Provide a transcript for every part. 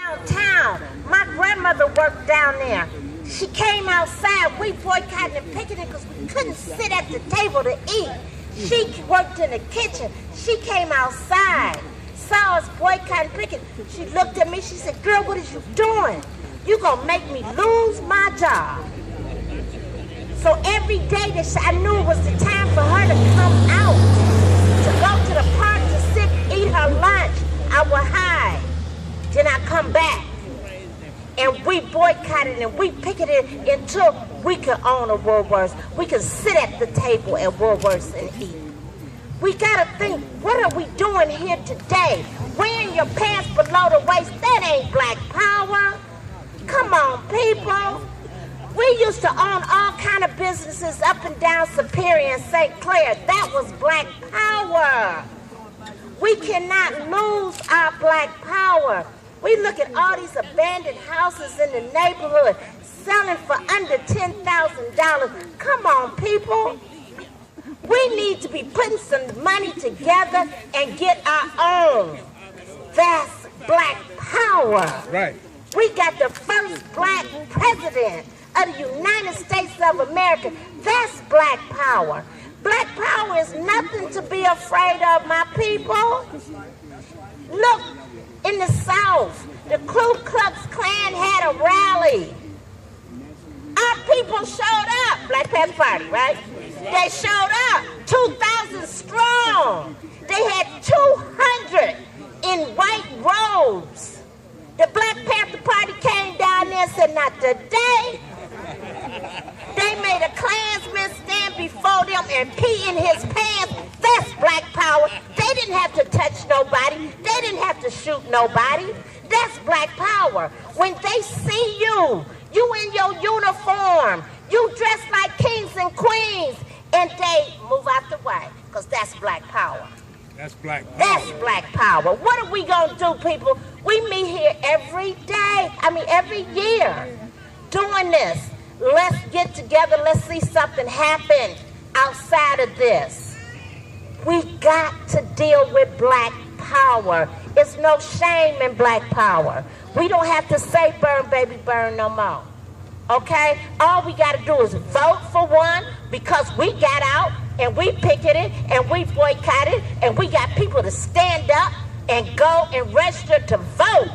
downtown. My grandmother worked down there. She came outside. We boycotted and picketed because we couldn't sit at the table to eat. She worked in the kitchen. She came outside, saw us boycotting and picketing. She looked at me. She said, "Girl, what is you doing? You gonna make me lose my job." So every day that I knew it was the time for her to come out, to go to the park to sit, eat her lunch, I would hide. Then I come back. And we boycotted and we picketed until we could own a Woolworths. We could sit at the table at Woolworths and eat. We gotta think, what are we doing here today? Wearing your pants below the waist, that ain't black power. Come on, people. We used to own all kind of businesses up and down Superior and St. Clair. That was black power. We cannot lose our black power. We look at all these abandoned houses in the neighborhood selling for under $10,000. Come on, people. We need to be putting some money together and get our own. That's black power. Right. We got the first black president of the United States of America. That's black power. Black power is nothing to be afraid of, my people. Look, in the South, the Ku Klux Klan had a rally. Our people showed up, Black Panther Party, right? They showed up, 2,000 strong. They had 200 in white robes. The Black Panther Party came down there and said, "Not today." They made a Klansman stand before them and pee in his pants. That's black power. They didn't have to touch nobody. They didn't have to shoot nobody. That's black power. When they see you, you in your uniform, you dressed like kings and queens, and they move out the way, because that's black power. That's black power. That's black power. What are we going to do, people? We meet here every day, every year, doing this. Let's get together. Let's see something happen outside of this. We got to deal with black power. It's no shame in black power. We don't have to say burn, baby, burn no more. Okay? All we got to do is vote for one, because we got out and we picketed and we boycotted and we got people to stand up and go and register to vote.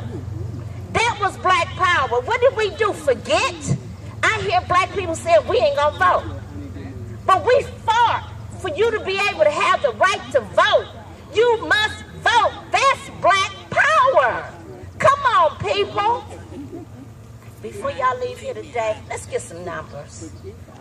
That was black power. What did we do? Forget? I hear black people saying we ain't gonna vote. But we fought for you to be able to have the right to vote. You must vote. That's black power. Come on, people. Before y'all leave here today, let's get some numbers.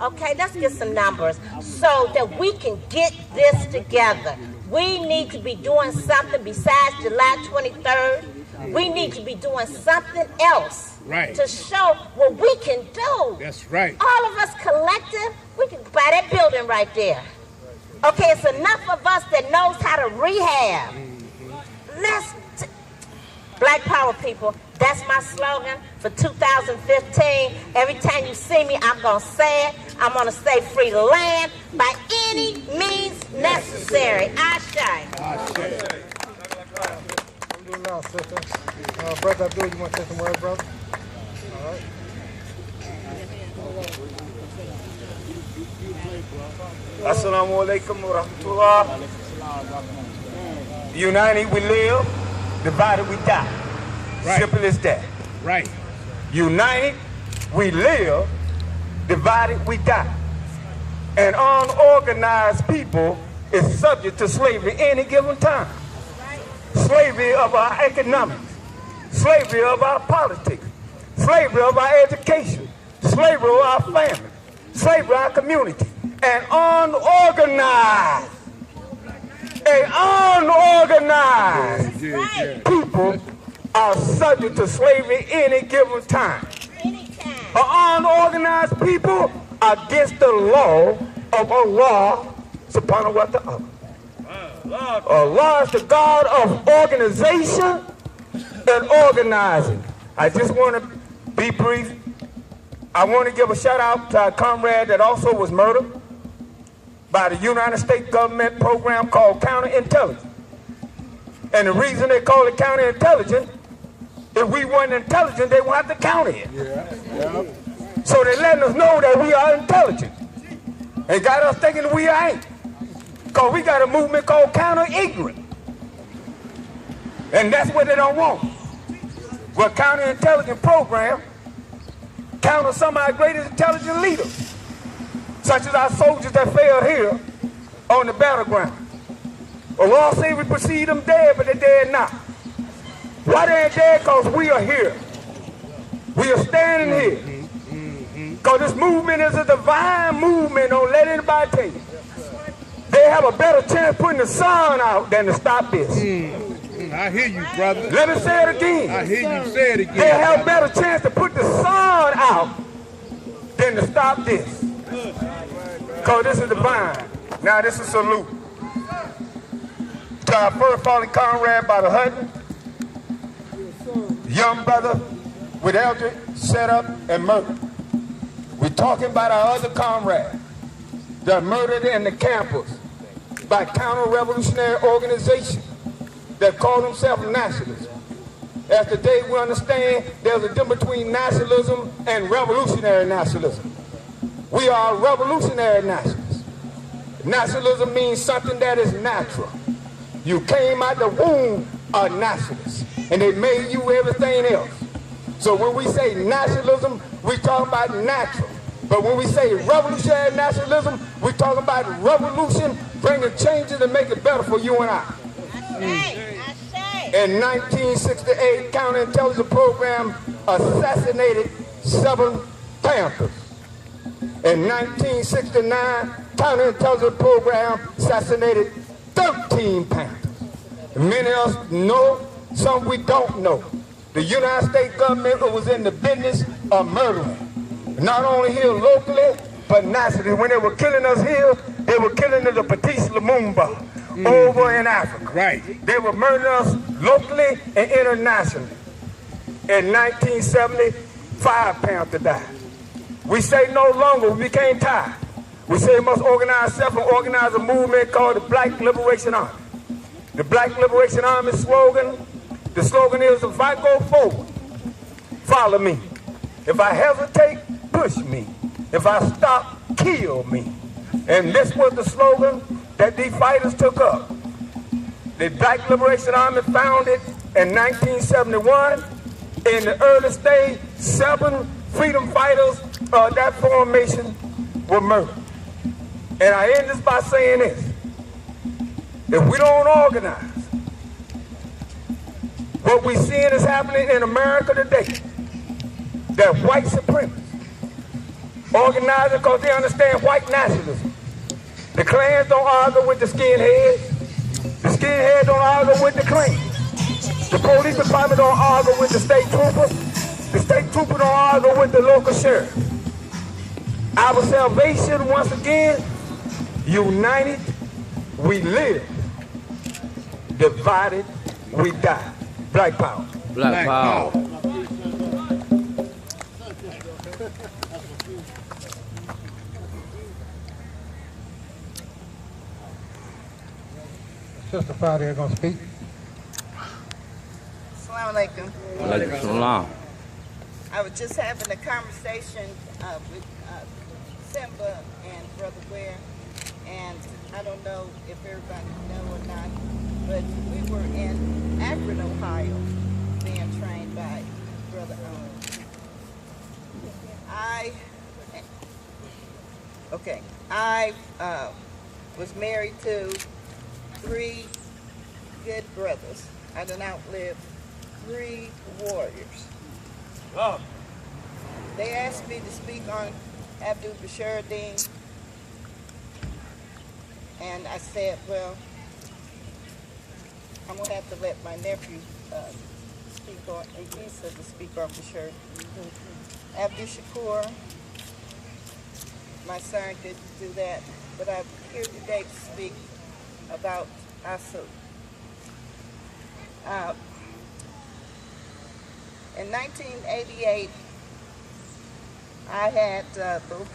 Okay, let's get some numbers so that we can get this together. We need to be doing something besides July 23rd. We need to be doing something else. Right. To show what we can do. That's right. All of us collective, we can buy that building right there. Okay, it's enough of us that knows how to rehab. Black power, people. That's my slogan for 2015. Every time you see me, I'm going to say it. I'm going to say free the land by any means necessary. Ashe. Brother Abdul, you want to say some words, brother? All right. Assalamu alaikum wa rahmatullah. United we live, divided we die. Right. Simple as that. Right. United we live, divided we die. And unorganized people is subject to slavery any given time. Slavery of our economics, slavery of our politics, slavery of our education, slavery of our family, slavery of our community. And unorganized people are subject to slavery any given time. Unorganized people are against the law of Allah subhanahu wa ta'ala. Allah is the God of organization and organizing. I just want to be brief. I want to give a shout out to our comrade that also was murdered by the United States government program called counterintelligence. And the reason they call it counterintelligence If we weren't intelligent, they won't have to counter it. Yeah. So they're letting us know that we are intelligent. And got us thinking we ain't. Because we got a movement called counter-ignorant. And that's what they don't want. Well, counter-intelligent program counter some of our greatest intelligent leaders, such as our soldiers that fell here on the battleground. Well, we all say we perceive them dead, but they're dead now. Why they ain't dead? Because we are here. We are standing here. Because this movement is a divine movement. Don't let anybody tell you. They have a better chance putting the sun out than to stop this. I hear you, brother. Let me say it again. I hear you say it again. They have a better chance to put the sun out than to stop this. Because this is divine. Now this is a salute to our first fallen comrade by the husband, young brother with Eldred, set up and murdered. We're talking about our other comrades that are murdered in the campus by counter-revolutionary organizations that call themselves nationalists. As today we understand there's a difference between nationalism and revolutionary nationalism. We are revolutionary nationalists. Nationalism means something that is natural. You came out the womb a nationalist, and they made you everything else. So when we say nationalism, we talk about natural. But when we say revolutionary nationalism, we're talking about revolution, bringing changes and make it better for you and I. In 1968, counterintelligence program assassinated 7 Panthers. In 1969, counterintelligence program assassinated 13 Panthers. Many of us know, some we don't know. The United States government was in the business of murdering. Not only here locally, but nationally. When they were killing us here, they were killing us at Petit Lumumba over in Africa. Right. They were murdering us locally and internationally. In 1970, 5 Panthers died. We say no longer, we became tired. We say we must organize ourselves and organize a movement called the Black Liberation Army. The Black Liberation Army slogan, the slogan is, if I go forward, follow me. If I hesitate, push me. If I stop, kill me. And this was the slogan that these fighters took up. The Black Liberation Army founded in 1971. In the early stage, 7 freedom fighters of that formation were murdered. And I end this by saying this. If we don't organize, what we're seeing is happening in America today, that white supremacists organizing because they understand white nationalism. The Klans don't argue with the skinheads. The skinheads don't argue with the Klans. The police department don't argue with the state trooper. The state trooper don't argue with the local sheriff. Our salvation, once again, united, we live. Divided, we die. Black power. Black power. Sister Faria gonna speak. Assalamu alaikum. Alaikum salam. I was just having a conversation with Simba and Brother Ware, and I don't know if everybody know or not, but we were in Akron, Ohio, being trained by Brother Owen. I was married to 3 good brothers. I done outlived 3 warriors. Love. They asked me to speak on Abdul Bashir Dean, and I said, well, I'm going to have to let my nephew speak on, Isa to speak on Bashir. Abdul Shakur, my son could do that, but I'm here today to speak about Asu. In 1988, I had a little